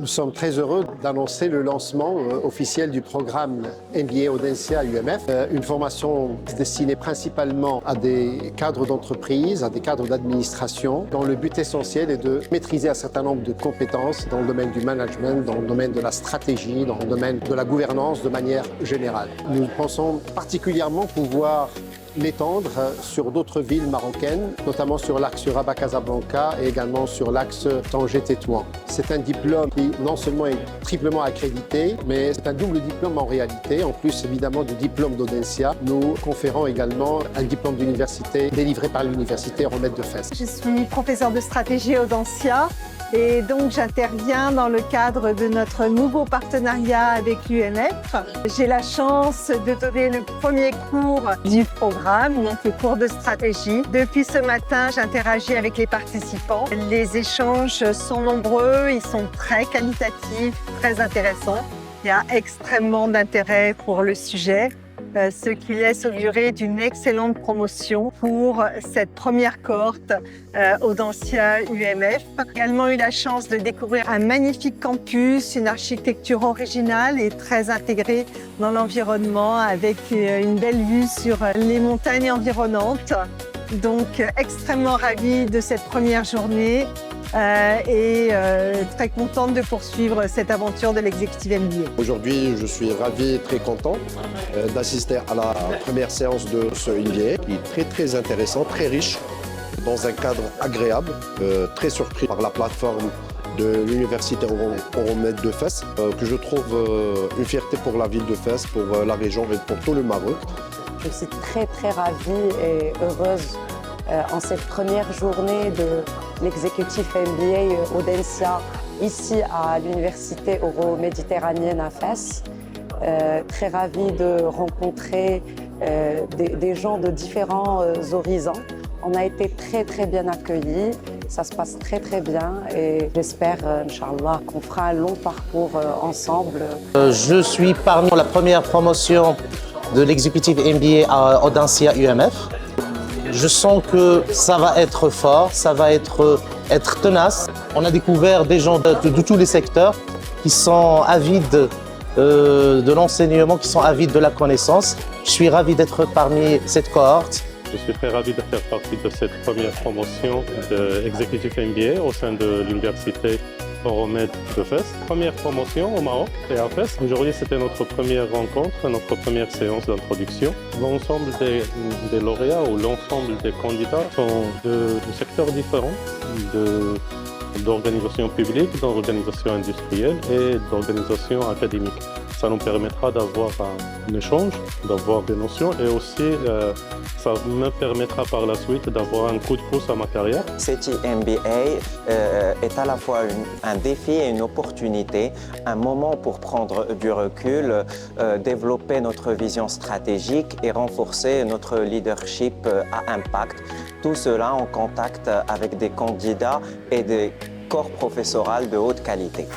Nous sommes très heureux d'annoncer le lancement officiel du programme MBA Audencia UMF, une formation destinée principalement à des cadres d'entreprise, à des cadres d'administration, dont le but essentiel est de maîtriser un certain nombre de compétences dans le domaine du management, dans le domaine de la stratégie, dans le domaine de la gouvernance de manière générale. Nous pensons particulièrement pouvoir l'étendre sur d'autres villes marocaines, notamment sur l'axe Rabat-Casablanca et également sur l'axe Tanger-Tétouan. C'est un diplôme qui non seulement est triplement accrédité, mais c'est un double diplôme en réalité. En plus évidemment du diplôme d'Audencia, nous conférons également un diplôme d'université délivré par l'université Romette de Fès. Je suis professeure de stratégie à Audencia. Et donc j'interviens dans le cadre de notre nouveau partenariat avec l'UMF. J'ai la chance de donner le premier cours du programme, donc le cours de stratégie. Depuis ce matin, j'interagis avec les participants. Les échanges sont nombreux, ils sont très qualitatifs, très intéressants. Il y a extrêmement d'intérêt pour le sujet, ce qui laisse augurer d'une excellente promotion pour cette première cohorte Audencia UMF. J'ai également eu la chance de découvrir un magnifique campus, une architecture originale et très intégrée dans l'environnement avec une belle vue sur les montagnes environnantes. Donc extrêmement ravie de cette première journée et très contente de poursuivre cette aventure de l'exécutif MBA. Aujourd'hui, je suis ravi et très content d'assister à la première séance de ce MBA qui est très intéressant, très riche, dans un cadre agréable, très surpris par la plateforme de l'université Romette de Fès, que je trouve une fierté pour la ville de Fès, pour la région et pour tout le Maroc. Je suis très ravie et heureuse en cette première journée de l'exécutif MBA Audencia ici à l'université euro-méditerranéenne à Fès. Très ravie de rencontrer des gens de différents horizons. On a été très bien accueillis, ça se passe très bien et j'espère, Inch'Allah, qu'on fera un long parcours ensemble. Je suis parmi la première promotion de l'exécutif MBA à Audencia UMF. Je sens que ça va être fort, ça va être tenace. On a découvert des gens de tous les secteurs qui sont avides de l'enseignement, qui sont avides de la connaissance. Je suis ravi d'être parmi cette cohorte. Je suis très ravi de faire partie de cette première promotion d'exécutif MBA au sein de l'université Romette de Fès. Première promotion au Maroc et à Fès. Aujourd'hui, c'était notre première rencontre, notre première séance d'introduction. L'ensemble des lauréats ou l'ensemble des candidats sont de secteurs différents, d'organisations publiques, d'organisations industrielles et d'organisations académiques. Ça nous permettra d'avoir un échange, d'avoir des notions et aussi ça me permettra par la suite d'avoir un coup de pouce à ma carrière. Cet MBA est à la fois un défi et une opportunité, un moment pour prendre du recul, développer notre vision stratégique et renforcer notre leadership à impact. Tout cela en contact avec des candidats et des corps professoraux de haute qualité.